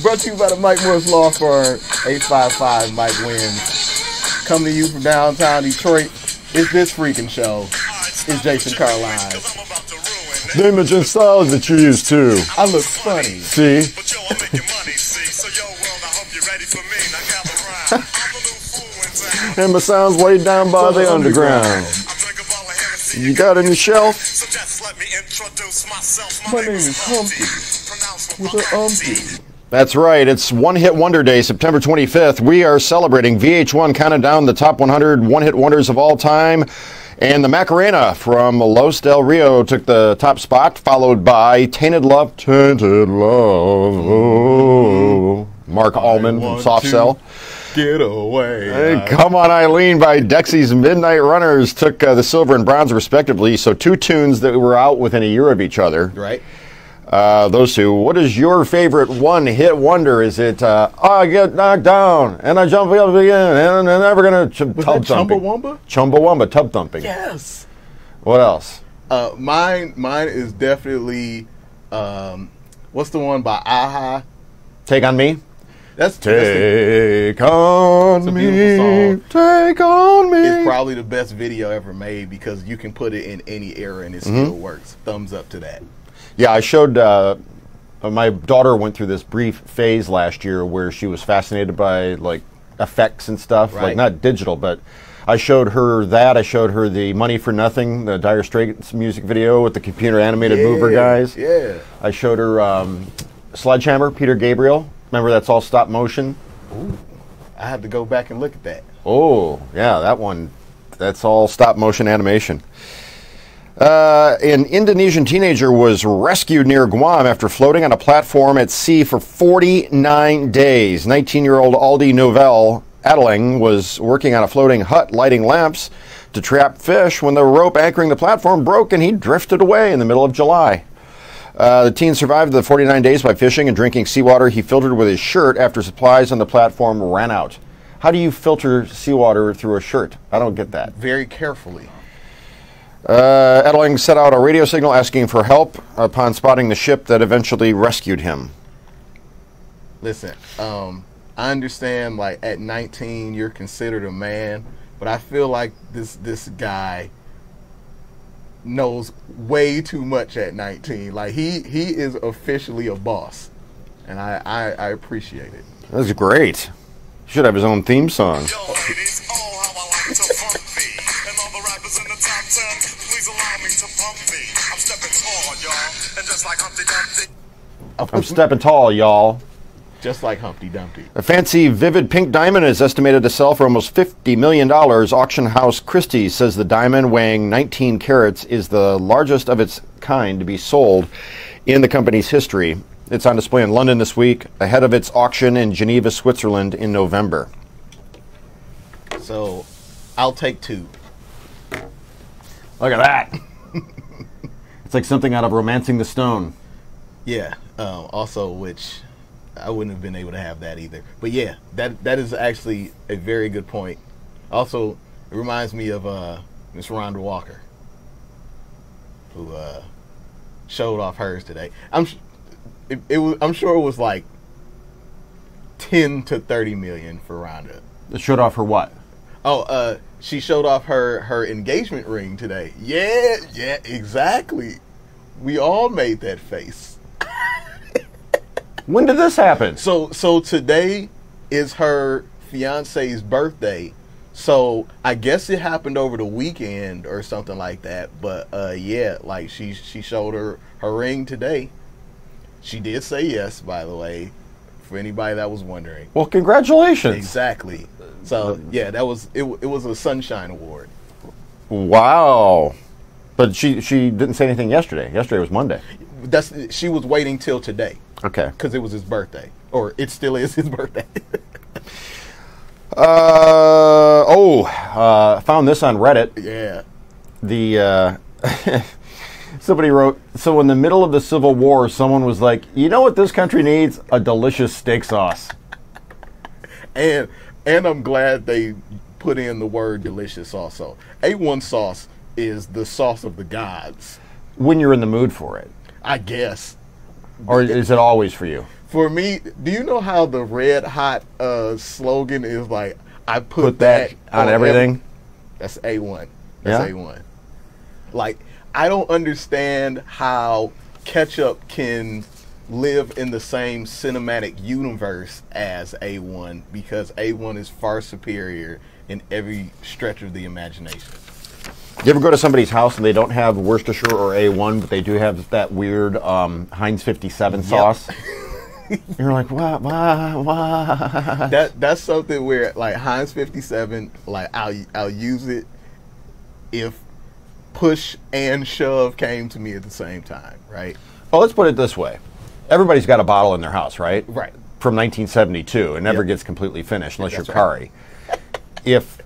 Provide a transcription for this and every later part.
Brought to you by the Mike Morris Law Firm. 855 Mike wins. Coming to you from downtown Detroit. It's This Freaking Show. It's Jason Carr live. The image and style that you used to. I look funny. See? And my sound's way down by the underground. You got any shelf? My name is Humpty. With an umpty. That's right. It's One Hit Wonder Day, September 25th. We are celebrating VH1 counting down the top 100 one-hit wonders of all time. And the Macarena from Los Del Rio took the top spot, followed by Tainted Love. Tainted Love. Oh. Mark Allman from Soft Cell. Get away. Hey, Come On Eileen by Dexy's Midnight Runners took the silver and bronze respectively. So two tunes that were out within a year of each other. Right. Those two. What is your favorite one-hit wonder? Is it I get knocked down and I jump up again and I'm never gonna tub thumping? Chumbawamba? Chumbawamba, tub thumping. Yes. What else? Mine is definitely what's the one by Aha? Take on Me. Take on me. Take on me. It's probably the best video ever made because you can put it in any era and it still works. Thumbs up to that. Yeah, I showed, my daughter went through this brief phase last year where she was fascinated by, like, effects and stuff. Right. Like, not digital, but I showed her that. I showed her the Money for Nothing, the Dire Straits music video with the computer animated mover guys. Yeah. I showed her Sledgehammer, Peter Gabriel. Remember, that's all stop motion. Ooh, I have to go back and look at that. Oh, yeah, that one. That's all stop motion animation. An Indonesian teenager was rescued near Guam after floating on a platform at sea for 49 days. 19-year-old Aldi Novell Adeling was working on a floating hut lighting lamps to trap fish when the rope anchoring the platform broke and he drifted away in the middle of July. The teen survived the 49 days by fishing and drinking seawater he filtered with his shirt after supplies on the platform ran out. How do you filter seawater through a shirt? I don't get that. Very carefully. Edeling set out a radio signal asking for help upon spotting the ship that eventually rescued him. Listen, I understand, like, at 19 you're considered a man, but I feel like this guy knows way too much at 19. Like, he is officially a boss, and I appreciate it. That's great. He should have his own theme song. Yo, ladies, oh, how I like to funk me. And all the rappers in the top 10, please allow me to pump me. I'm stepping tall, y'all, and just like Humpty Dumpty. I'm stepping tall, y'all. Just like Humpty Dumpty. A fancy, vivid pink diamond is estimated to sell for almost $50 million. Auction house Christie's says the diamond, weighing 19 carats, is the largest of its kind to be sold in the company's history. It's on display in London this week, ahead of its auction in Geneva, Switzerland in November. So, I'll take two. Look at that. It's like something out of Romancing the Stone. Yeah. Also, which I wouldn't have been able to have that either. But yeah, that is actually a very good point. Also, it reminds me of Miss Rhonda Walker, who showed off hers today. I'm sure it was like 10 to 30 million for Rhonda. It showed off her what? Oh, she showed off her engagement ring today. Yeah, exactly. We all made that face. When did this happen? So today is her fiance's birthday. So I guess it happened over the weekend or something like that. But yeah, like she showed her ring today. She did say yes, by the way, for anybody that was wondering. Well, congratulations. Exactly. So yeah, that was it was a Sunshine Award. Wow. But she didn't say anything yesterday. Yesterday was Monday. She was waiting till today. Okay. Because it was his birthday. Or it still is his birthday. Found this on Reddit. Yeah. Somebody wrote, so in the middle of the Civil War, someone was like, you know what this country needs? A delicious steak sauce. And I'm glad they put in the word delicious also. A1 sauce is the sauce of the gods. When you're in the mood for it. I guess. Or is it always for you? For me, do you know how the Red Hot slogan is like, I put that on everything? That's A1. That's Yeah? A1. Like, I don't understand how ketchup can live in the same cinematic universe as A1, because A1 is far superior in every stretch of the imagination. You ever go to somebody's house and they don't have Worcestershire or A1, but they do have that weird Heinz 57 sauce? You're like, what? That's something where, like, Heinz 57, like, I'll use it if push and shove came to me at the same time, right? Well, let's put it this way. Everybody's got a bottle in their house, right? Right. From 1972. It never Yep. gets completely finished unless That's you're right. Carr. If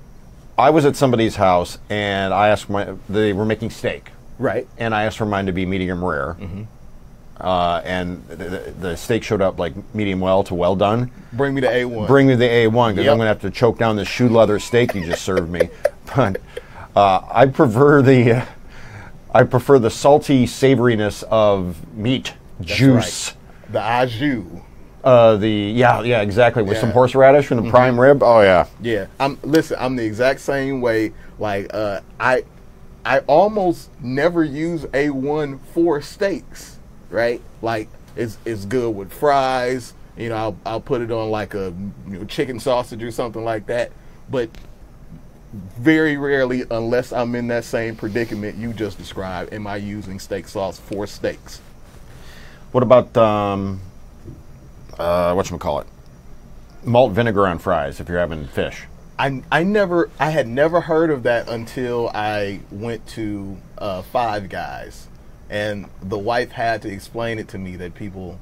I was at somebody's house and I asked they were making steak, Right. and I asked for mine to be medium rare, and the steak showed up like medium well to well done. Bring me the A1. Bring me the A1 because Yep. I'm going to have to choke down this shoe leather steak you just served me. But I prefer the salty savoriness of meat, That's juice. right. The au jus. Yeah, exactly. With some Yeah. horseradish and the prime rib. Oh yeah. Yeah, I'm the exact same way. Like, I almost never use A1 for steaks, right? Like, it's good with fries. You know, I'll put it on like a chicken sausage or something like that. But very rarely, unless I'm in that same predicament you just described, am I using steak sauce for steaks. What about whatchamacallit? Malt vinegar on fries if you're having fish. I had never heard of that until I went to Five Guys, and the wife had to explain it to me that people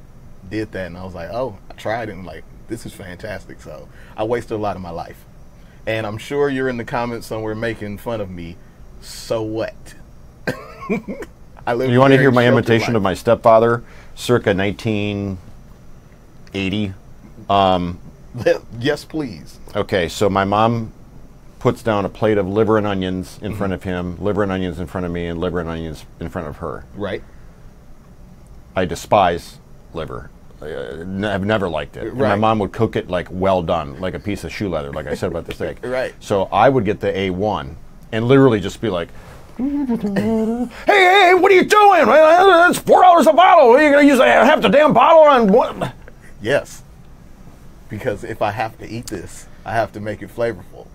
did that, and I was like, oh, I tried it, and I'm like, this is fantastic. So I wasted a lot of my life, and I'm sure you're in the comments somewhere making fun of me. So what? I live. You want to hear my imitation of my stepfather, circa 1980? Yes, please. Okay, so my mom puts down a plate of liver and onions in front of him, liver and onions in front of me, and liver and onions in front of her. Right. I despise liver. I've never liked it. And my Right. mom would cook it like well done, like a piece of shoe leather, like I said about the steak. Right. So I would get the A1 and literally just be like, hey, what are you doing? It's $4 a bottle. Are you going to use half the damn bottle on what? Yes. Because if I have to eat this, I have to make it flavorful.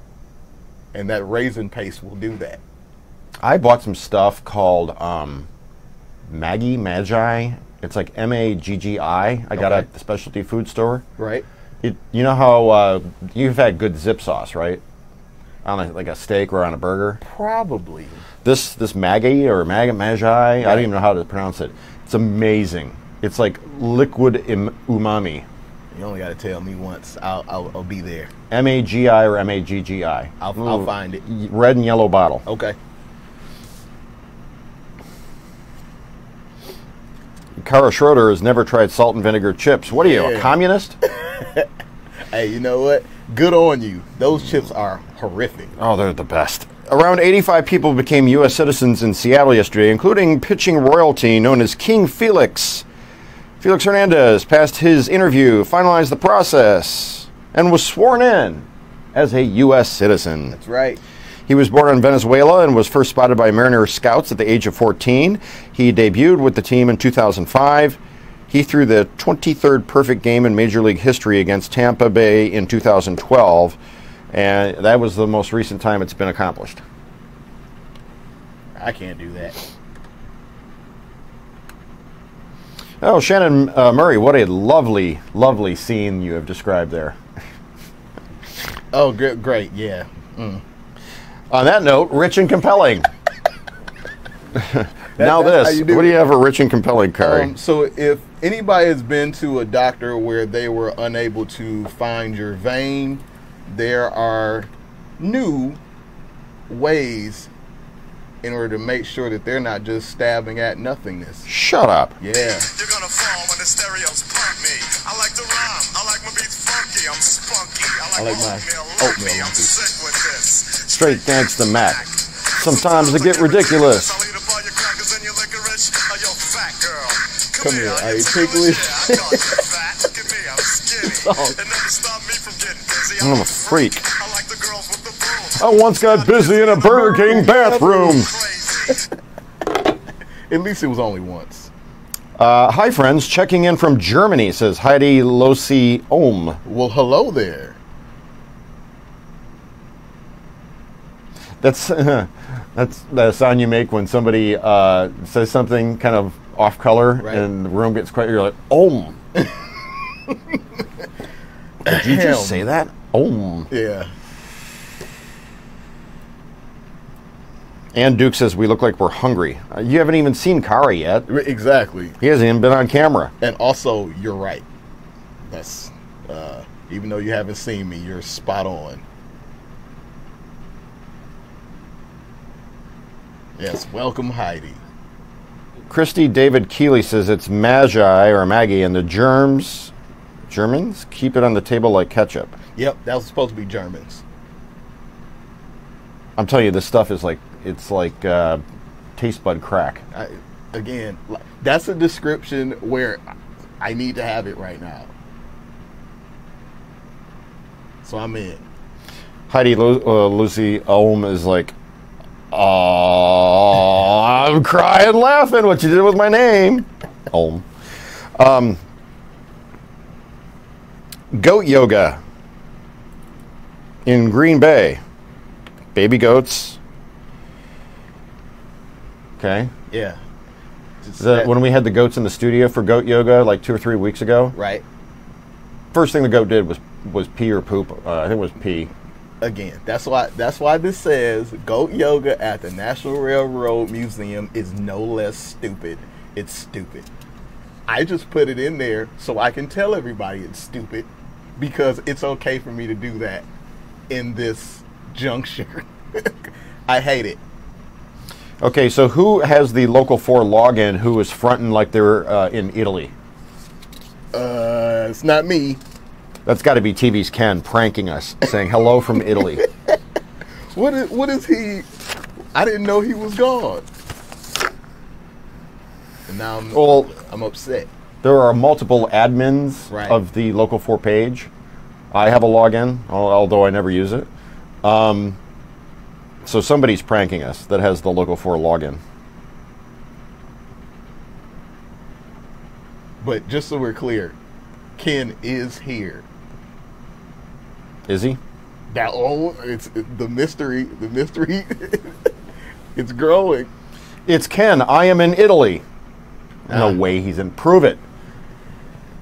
And that raisin paste will do that. I bought some stuff called Magi. It's like Maggi. I got it Okay. at the specialty food store. Right? You know how you've had good zip sauce, right? On like a steak or on a burger. Probably. This Maggi or Magi. I don't even know how to pronounce it. It's amazing. It's like liquid umami. You only got to tell me once. I'll be there. Magi or Maggi. I'll find it. Red and yellow bottle. Okay. Carr Schroeder has never tried salt and vinegar chips. What are you, a Yeah. communist? Hey, you know what? Good on you. Those chips are horrific. Oh, they're the best. Around 85 people became U.S. citizens in Seattle yesterday, including pitching royalty known as King Felix. Felix Hernandez passed his interview, finalized the process, and was sworn in as a U.S. citizen. That's right. He was born in Venezuela and was first spotted by Mariner Scouts at the age of 14. He debuted with the team in 2005. He threw the 23rd perfect game in Major League history against Tampa Bay in 2012, and that was the most recent time it's been accomplished. I can't do that. Oh, Shannon Murray, what a lovely, lovely scene you have described there. Oh, great. Yeah. On that note, rich and compelling. Now that's how this. you do What do it. you have for rich and compelling, Carr? So if anybody has been to a doctor where they were unable to find your vein, there are new ways in order to make sure that they're not just stabbing at nothingness. Shut up. Yeah. You're gonna fall when the stereos pump me. I like to rhyme, I like my beats funky, I'm spunky. I like my oatmeal lumpy, I'm sick with this. Straight gangsta Mac. Sometimes they get ridiculous. I'll eat up all your crackers and your licorice. Oh, yo, fat girl. Come here, are you ticklish? ticklish? Yeah, I know you're fat. Give And never stop me from getting busy. I'm a freak. I like the girls with the boom. I once got busy in a Burger King bathroom. Crazy. At least it was only once. Hi, friends. Checking in from Germany, says Heidi Losi Ohm. Well, hello there. That's the sound you make when somebody says something kind of off color, Right. and the room gets quiet. You're like, Ohm. Did you just say that? Ohm. Yeah. And Duke says we look like we're hungry. You haven't even seen Carr yet. Exactly. He hasn't even been on camera. And also, you're right. That's even though you haven't seen me, you're spot on. Yes, welcome Heidi. Christy David Keeley says it's Magi or Maggie, and the Germans keep it on the table like ketchup. Yep, that was supposed to be Germans. I'm telling you, this stuff is like taste bud crack. Again, that's a description where I need to have it right now. So I'm in. Heidi Lucy Ohm is like, oh, I'm crying laughing what you did with my name. Ohm. Goat yoga in Green Bay. Baby goats. Okay. Yeah. Just When we had the goats in the studio for goat yoga like 2 or 3 weeks ago, right. first thing the goat did was pee or poop. I think it was pee. Again, that's why this says goat yoga at the National Railroad Museum is no less stupid. It's stupid. I just put it in there so I can tell everybody it's stupid because it's okay for me to do that in this juncture. I hate it. Okay, so who has the Local 4 login who is fronting like they're in Italy? It's not me. That's got to be TV's Ken pranking us, saying hello from Italy. What is he? I didn't know he was gone. And now I'm upset. There are multiple admins Right. of the Local 4 page. I have a login, although I never use it. So somebody's pranking us that has the Local 4 login. But just so we're clear, Ken is here. Is he? It's the mystery. The mystery. It's growing. It's Ken. I am in Italy. No way he's in. Prove it.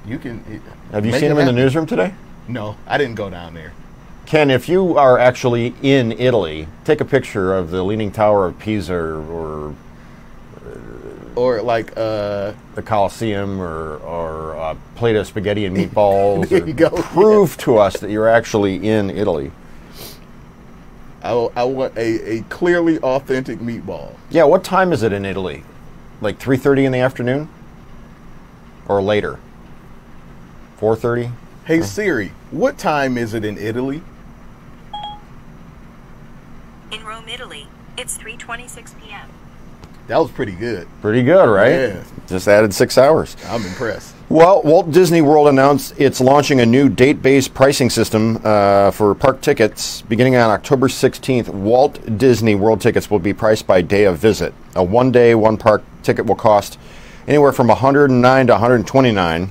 You can. Have you make seen it him in the happen. newsroom today? No, I didn't go down there. Ken, if you are actually in Italy, take a picture of the Leaning Tower of Pisa or Or like the Colosseum or a plate of spaghetti and meatballs. There you go. Prove to us that you're actually in Italy. I want a clearly authentic meatball. Yeah, what time is it in Italy? Like 3:30 in the afternoon? Or later? 4:30? Hey Siri, what time is it in Italy? In Rome, Italy, it's 3:26 p.m. That was pretty good. Pretty good, right? Yeah. Just added 6 hours. I'm impressed. Well, Walt Disney World announced it's launching a new date-based pricing system for park tickets beginning on October 16th. Walt Disney World tickets will be priced by day of visit. A one-day, one-park ticket will cost anywhere from $109 to $129.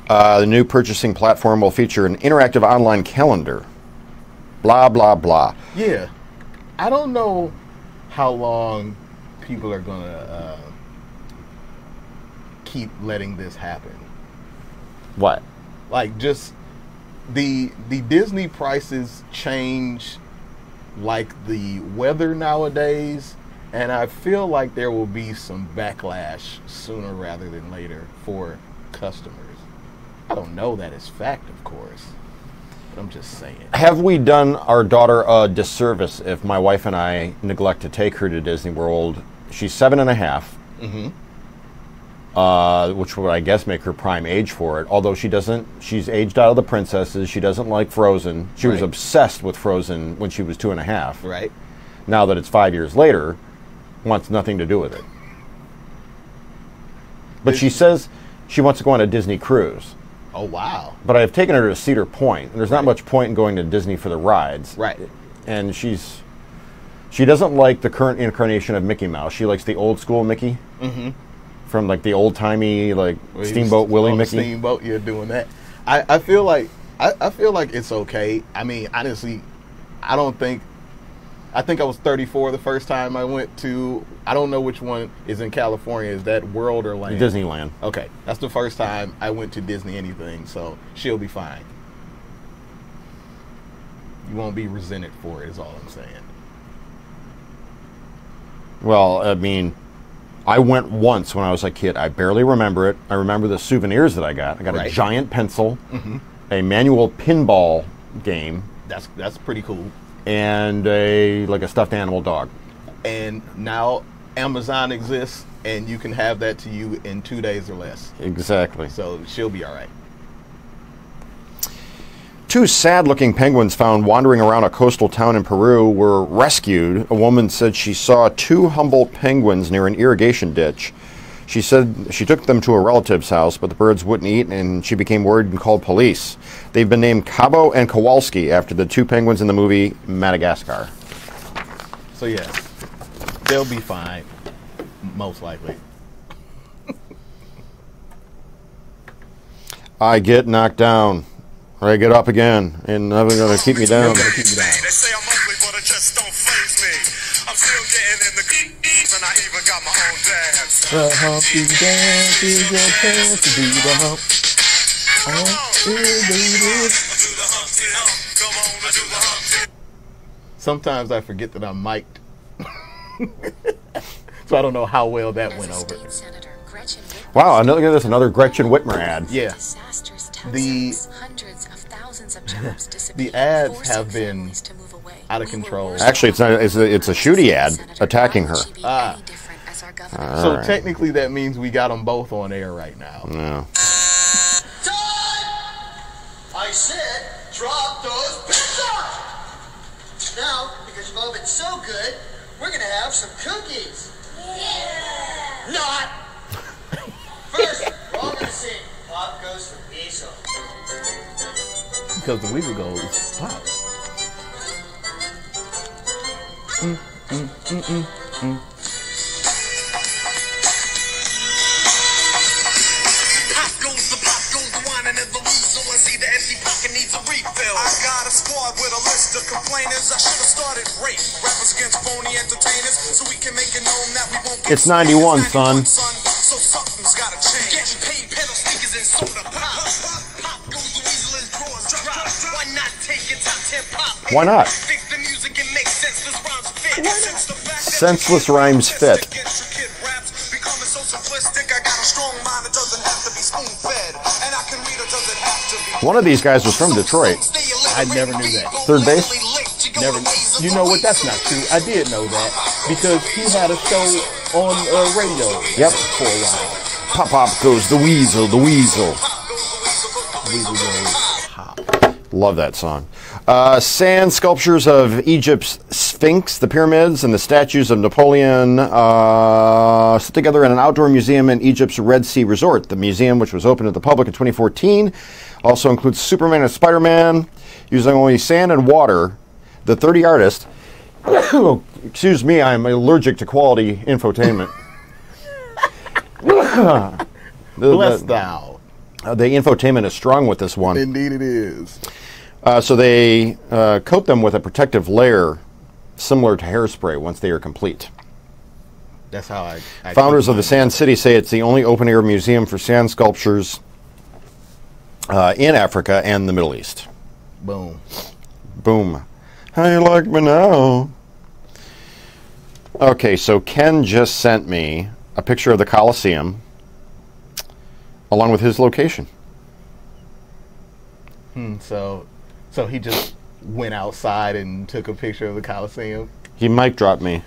The new purchasing platform will feature an interactive online calendar. Blah, blah, blah. Yeah, I don't know how long people are gonna keep letting this happen. What? Like, just the Disney prices change like the weather nowadays, and I feel like there will be some backlash sooner rather than later for customers. I don't know that it's fact, of course. I'm just saying. Have we done our daughter a disservice if my wife and I neglect to take her to Disney World? She's 7.5, which would, I guess, make her prime age for it. Although she's aged out of the princesses. She doesn't like Frozen. She was Right. obsessed with Frozen when she was 2.5. Right? Now that it's 5 years later, wants nothing to do with it. But she says she wants to go on a Disney cruise. Oh, wow. But I've taken her to Cedar Point, and there's not much point in going to Disney for the rides. Right. And she doesn't like the current incarnation of Mickey Mouse. She likes the old school Mickey. Mm-hmm. From like the old timey Steamboat Willie Mickey. Steamboat, you're doing that. I feel like it's okay. I mean, honestly, I think I was 34 the first time I went to, I don't know which one is in California. Is that World or Land? Disneyland. Okay. That's the first time I went to Disney anything, so she'll be fine. You won't be resented for it, is all I'm saying. Well, I mean, I went once when I was a kid. I barely remember it. I remember the souvenirs that I got. I got a giant pencil, a manual pinball game. That's pretty cool. And a stuffed animal dog. And now Amazon exists, and you can have that to you in 2 days or less. Exactly. So she'll be all right. 2 sad-looking penguins found wandering around a coastal town in Peru were rescued. A woman said she saw 2 Humboldt penguins near an irrigation ditch. She said she took them to a relative's house, but the birds wouldn't eat, and she became worried and called police. They've been named Cabo and Kowalski after the 2 penguins in the movie Madagascar. So yes, they'll be fine, most likely. I get knocked down. I get up again, and nothing's going to keep me down. Keep you down. They say I'm ugly, but it just don't faze me. I'm still getting in the and I even got my own dance. The Humpty Dance is your chance to do the hump. Do the Humpty Hump. Come on and do the Humpty. Sometimes I forget that I'm mic'd. So I don't know how well that went over. Wow, another Gretchen Whitmer ad. Yeah. The ads have been out of control. Actually, it's a shooty ad attacking her. So technically that means we got them both on air right now. Yeah. I said, drop those pizza! Now, because you've all been so good, we're going to have some cookies. Yeah! Not! First, we're all going to sing Pop Goes the Weasel. Because the weasel goes pop. I got a squad with a list of complainers. I should have started rape rappers against phony entertainers, so we can make it known that we won't get It's 91, son. So something's gotta change. Getting paid, pedal sneakers and soda pop. Pop goes the weasel and drawers drop. Why not take your top 10 pop? Why not? Fix the music and make senseless rhymes fit. Since the fact that Senseless rhymes fit. intricate raps becoming so simplistic, I got a strong mind that doesn't have to be spoon-fed, and I can read it doesn't have to be. One of these guys was from Detroit. I never knew that. Third base? Never. You know what? That's not true. I did know that because he had a show on radio. Yep. For a while. Pop pop goes the weasel, the weasel. Weasel goes pop. Love that song. Sand sculptures of Egypt's Sphinx, the pyramids, and the statues of Napoleon sit together in an outdoor museum in Egypt's Red Sea Resort. The museum, which was opened to the public in 2014, also includes Superman and Spider-Man. Using only sand and water, the 30 artists, excuse me, I'm allergic to quality infotainment. Bless thou. The infotainment is strong with this one. Indeed it is. So they coat them with a protective layer similar to hairspray once they are complete. That's how I Founders of the Sand City say it's the only open-air museum for sand sculptures in Africa and the Middle East. Boom. Boom. How you like me now? Okay, so Ken just sent me a picture of the Coliseum along with his location. So he just went outside and took a picture of the Coliseum. He mic dropped me.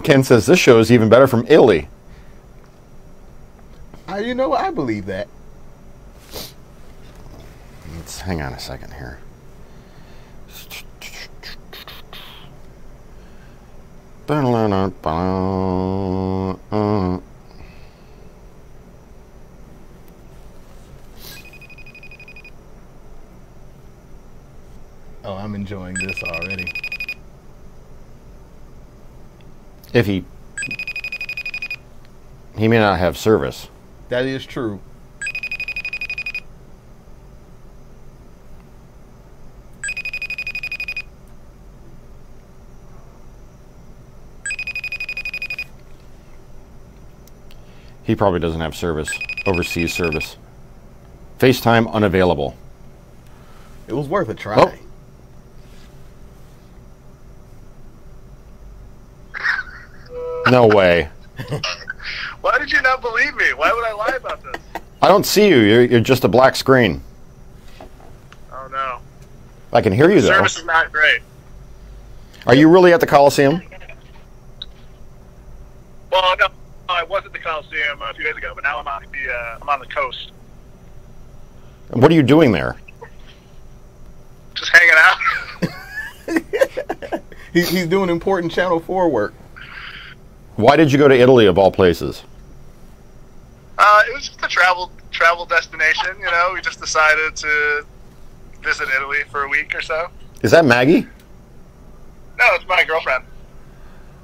Ken says this show is even better from Italy. You know what? I believe that. Let's hang on a second here. If he may not have service. That is true. He probably doesn't have service. Overseas service. FaceTime unavailable. It was worth a try. Oh. No way. Why did you not believe me? Why would I lie about this? I don't see you. You're just a black screen. Oh no. I can hear you though. Service is not great. Are you really at the Coliseum? Well, no, I was at the Coliseum a few days ago, but now I'm on the coast, What are you doing there? just hanging out. He's doing important Channel 4 work. Why did you go to Italy of all places? It was just a travel destination. You know, we just decided to visit Italy for a week or so. Is that Maggie? No, it's my girlfriend.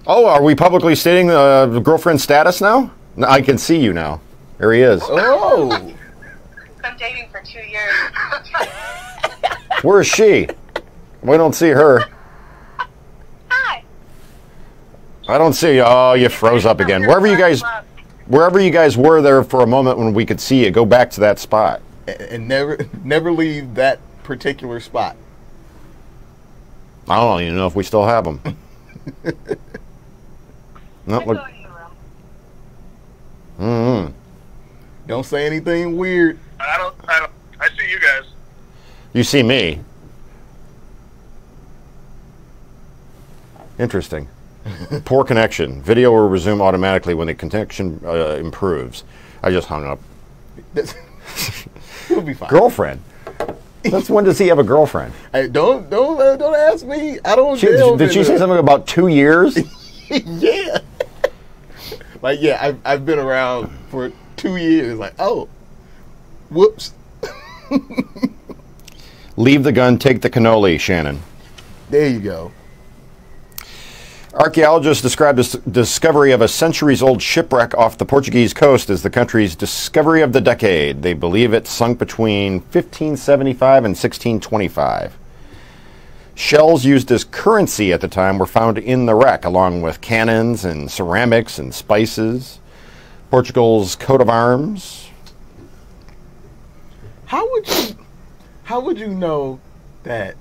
Oh, are we publicly stating girlfriend status now? No, I can see you now. There he is. Oh. I'm dating for 2 years. Where is she? We don't see her. Hi. I don't see you. Oh, you froze up again. Wherever you guys were there for a moment when we could see you, go back to that spot. And never leave that particular spot. I don't even know if we still have them. No, look. Don't say anything weird. I see you guys. You see me. Interesting. Poor connection. Video will resume automatically when the connection improves. I just hung up. You'll be fine. Girlfriend. Since when does he have a girlfriend? Hey, don't ask me. I don't. Did she say something about 2 years? Yeah. Like, yeah, I've been around for 2 years. Like, oh, whoops. Leave the gun, take the cannoli, Shannon. There you go. Archaeologists described the discovery of a centuries-old shipwreck off the Portuguese coast as the country's discovery of the decade. They believe it sunk between 1575 and 1625. Shells used as currency at the time were found in the wreck, along with cannons and ceramics and spices. Portugal's coat of arms. How would you know that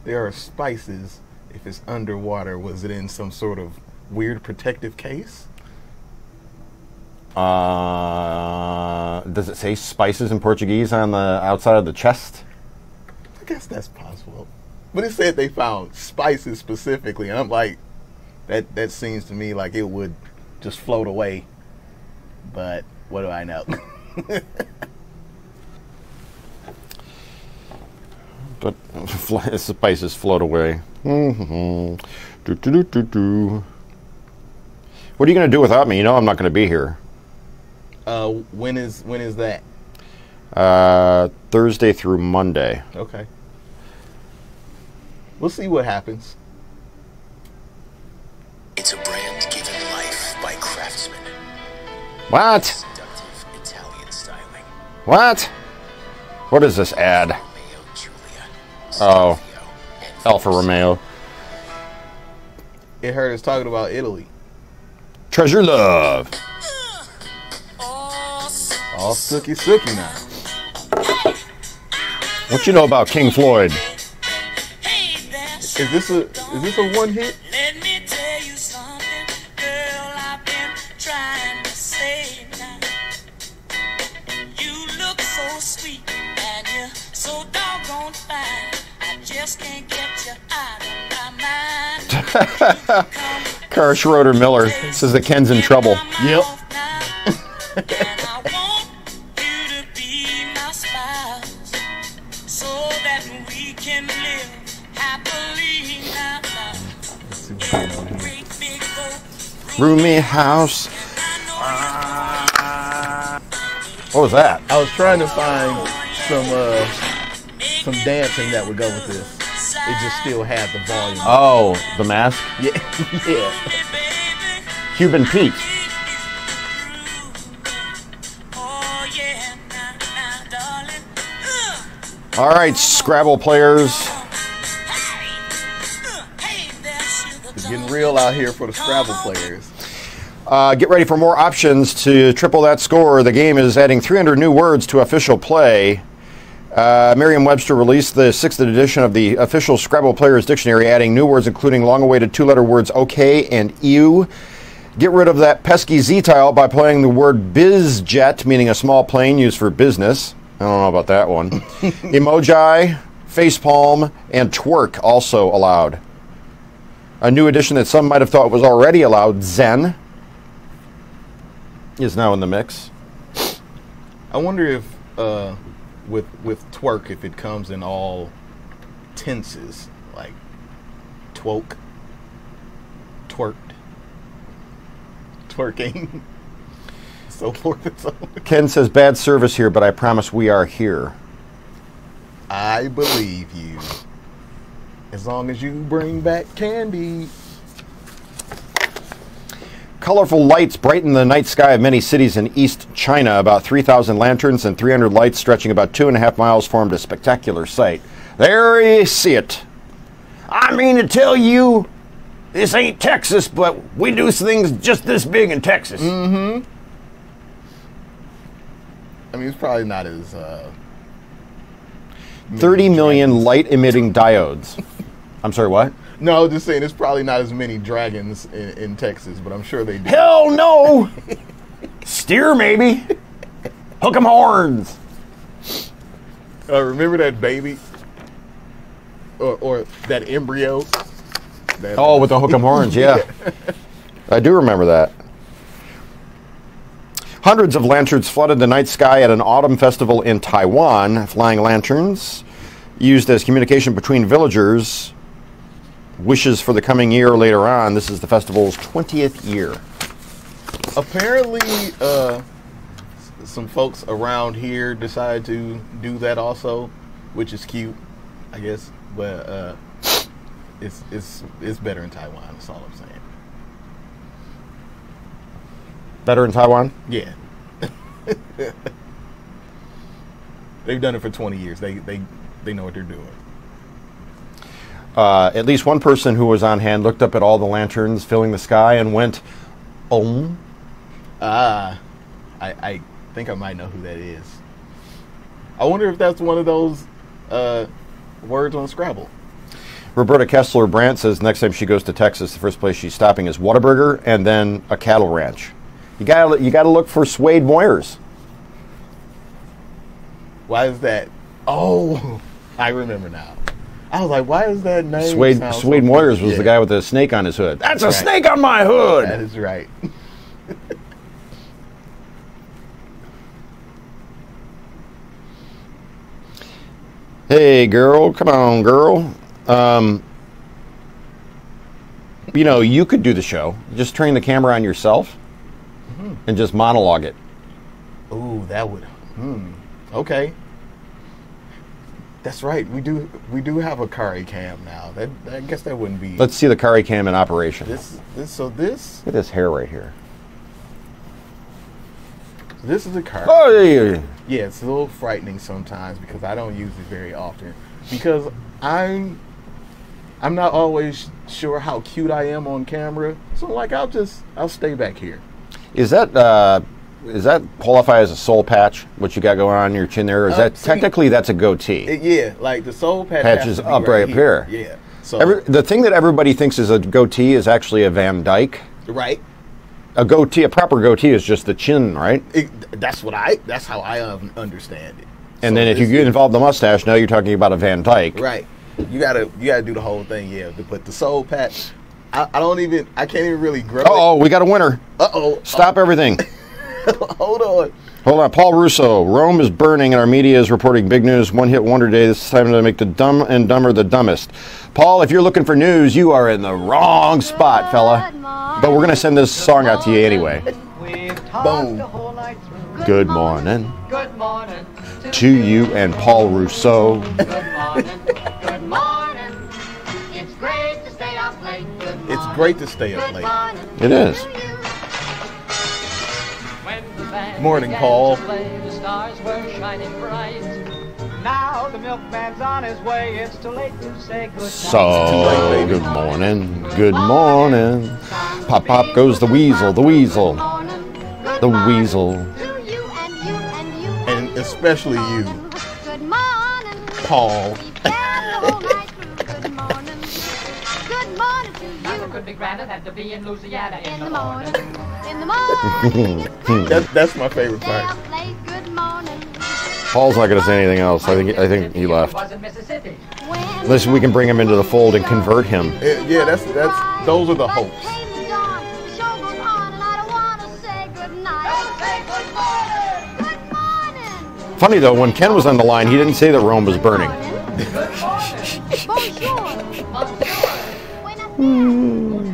there are spices if it's underwater? Was it in some sort of weird protective case? Does it say spices in Portuguese on the outside of the chest? I guess that's possible. But it said they found spices specifically, and I'm like, that seems to me like it would just float away. But what do I know? But spices float away. What are you going to do without me? You know I'm not going to be here. When is that? Thursday through Monday. Okay. We'll see what happens. It's a brand given life by craftsmen. What? Seductive Italian styling. What? What is this ad? Romeo Julia. Oh, Stelvio, and Alfa Romeo. It heard us talking about Italy. Treasure Love. All sooky now. What you know about King Floyd? Is this a one hit? Let me tell you something, girl, I've been trying to say now. You look so sweet and you're so doggone fine. I just can't get you out of my mind. Carr Schroeder Miller says that Ken's in trouble. Yep. And I want you to be my spouse so that we can live happily now. Great big old Roomy house. What was that? I was trying to find some dancing that would go with this. It just still had the volume. Oh, the mask? Yeah, yeah. Cuban Pete. Oh, yeah, now, darling. All right, Scrabble players. Hey, there, sugar It's getting real out here for the Scrabble players. Get ready for more options to triple that score. The game is adding 300 new words to official play. Merriam-Webster released the 6th edition of the official Scrabble Players Dictionary, adding new words including long-awaited two-letter words okay and ew. Get rid of that pesky Z-tile by playing the word bizjet, meaning a small plane used for business. I don't know about that one. Emoji, facepalm, and twerk also allowed. A new addition that some might have thought was already allowed, Zen, is now in the mix. I wonder if with twerk, if it comes in all tenses, like twoke, twerked, twerking, so forth and so on. Ken says, bad service here, but I promise we are here. I believe you. As long as you bring back candy. Colorful lights brighten the night sky of many cities in East China. About 3,000 lanterns and 300 lights stretching about 2.5 miles formed a spectacular sight. There you see it. I mean to tell you, this ain't Texas, but we do things just this big in Texas. Mm-hmm. I mean, it's probably not as... 30 million light-emitting diodes. I'm sorry, what? No, just saying, it's probably not as many dragons in Texas, but I'm sure they do. Hell no! Steer, maybe. Hook 'em horns. Remember that baby? Or that embryo? Oh, with the hook 'em horns, yeah. I do remember that. Hundreds of lanterns flooded the night sky at an autumn festival in Taiwan. Flying lanterns used as communication between villagers. Wishes for the coming year later on. This is the festival's 20th year. Apparently, some folks around here decided to do that also, which is cute, I guess. But it's better in Taiwan. That's all I'm saying. Better in Taiwan? Yeah. They've done it for 20 years. They know what they're doing. At least one person who was on hand looked up at all the lanterns filling the sky and went, "Om." I think I might know who that is. I wonder if that's one of those words on Scrabble. Roberta Kessler Brandt says next time she goes to Texas, the first place she's stopping is Whataburger and then a cattle ranch. You gotta look for Suede Moyers. Why is that? Oh, I remember now. I was like, why is that name? Suede Moyers was the guy with the snake on his hood. That's a snake on my hood! That is right. Hey, girl. Come on, girl. You know, you could do the show. Just turn the camera on yourself and just monologue it. Ooh, that would... Okay. That's right. We do have a Carr cam now. I guess that wouldn't be... Let's see the Carr cam in operation. This... Look at this hair right here. This is a Carr. Oh, yeah. Yeah, it's a little frightening sometimes because I don't use it very often. Because I'm not always sure how cute I am on camera. So like I'll stay back here. Is that qualify as a soul patch? What you got going on in your chin there? Or is that technically that's a goatee? Yeah, like the soul patch is has to be up right up here. Yeah. So the thing that everybody thinks is a goatee is actually a Van Dyke. Right. A goatee, a proper goatee, is just the chin, right? That's how I understand it. And then if you get involved in the mustache, now you're talking about a Van Dyke. Right. You gotta do the whole thing, yeah. But the soul patch, I can't even really grow. Oh, we got a winner. Stop everything. Hold on. Paul Russo. Rome is burning and our media is reporting big news. One hit wonder day. This is time to make the dumb and dumber the dumbest. Paul, if you're looking for news, you are in the wrong spot, fella. But we're going to send this song out to you anyway. Boom. Good morning. Good morning. To you and Paul Russo. Good morning. Good morning. It's great to stay up late. It's great to stay up late. It is. Morning, Paul. The stars were shining bright. Now the milkman's on his way. It's too late to say good night. So, good morning, good morning. Pop, pop goes the weasel, the weasel, the weasel. And especially you, Paul. Could be granted had to be in Louisiana in the morning. That's my favorite part. Paul's not going to say anything else. I think he left. Was in Mississippi. Listen, we can bring him into the fold and convert him. Yeah, that's those are the hopes. Funny though, when Ken was on the line, he didn't say that Rome was burning.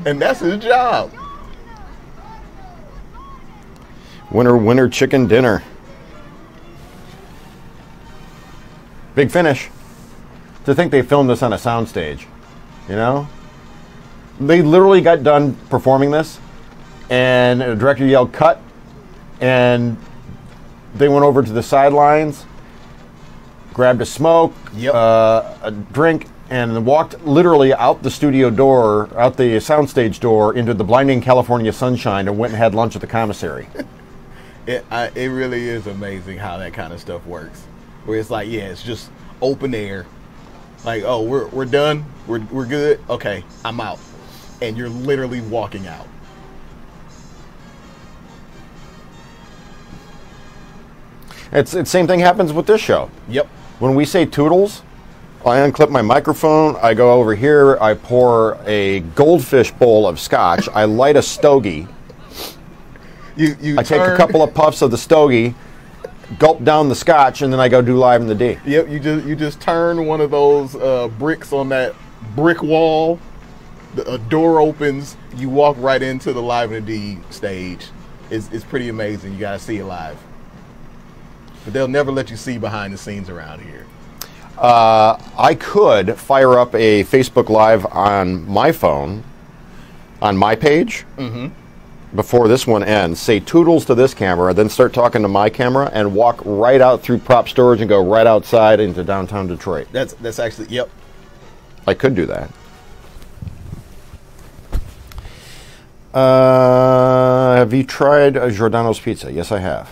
And that's his job. Winner, winner, chicken dinner. Big finish. To think they filmed this on a soundstage, you know? They literally got done performing this, and the director yelled, "Cut," and they went over to the sidelines, grabbed a smoke, a drink, and walked literally out the studio door, out the soundstage door, into the blinding California sunshine, and went and had lunch at the commissary. It really is amazing how that kind of stuff works. Where it's like, yeah, it's just open air. Like, oh, we're done, we're good. Okay, I'm out, and you're literally walking out. It's the same thing happens with this show. Yep. When we say toodles, I unclip my microphone, I go over here, I pour a goldfish bowl of scotch, I light a stogie. I take a couple of puffs of the stogie, gulp down the scotch, and then I go do Live in the D. Yep, you just turn one of those bricks on that brick wall, a door opens, you walk right into the Live in the D stage. It's pretty amazing. You gotta see it live. But they'll never let you see behind the scenes around here. I could fire up a Facebook Live on my phone, on my page, before this one ends, say toodles to this camera, then start talking to my camera, and walk right out through prop storage and go right outside into downtown Detroit. That's actually, yep. I could do that. Have you tried Giordano's Pizza? Yes, I have.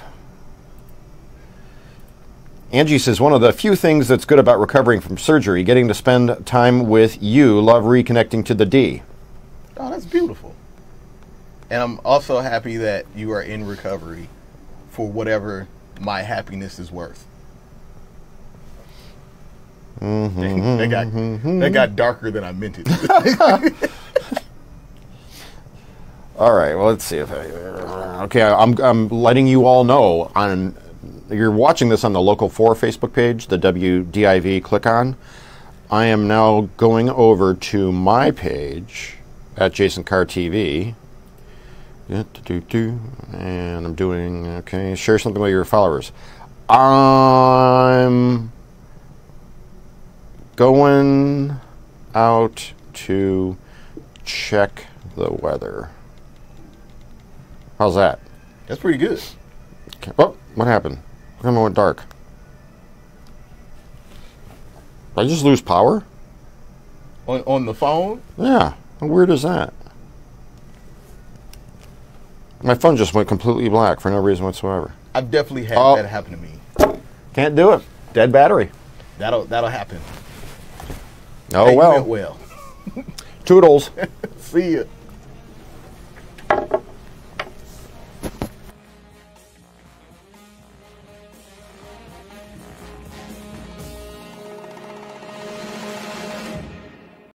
Angie says, one of the few things that's good about recovering from surgery, getting to spend time with you. Love reconnecting to the D. Oh, that's beautiful. And I'm also happy that you are in recovery for whatever my happiness is worth. That got darker than I meant it to. All right, well, let's see if I'm letting you all know on. You're watching this on the Local 4 Facebook page, the WDIV. Click on. I am now going over to my page at Jason Carr TV. And I'm doing, okay, share something with your followers. I'm going out to check the weather. How's that? That's pretty good. Okay. Oh, what happened? How come it went dark? Did I just lose power? On the phone? Yeah. How weird is that? My phone just went completely black for no reason whatsoever. I've definitely had that happen to me. Can't do it. Dead battery. That'll happen. Oh, hey, well. you went well. Toodles. See ya.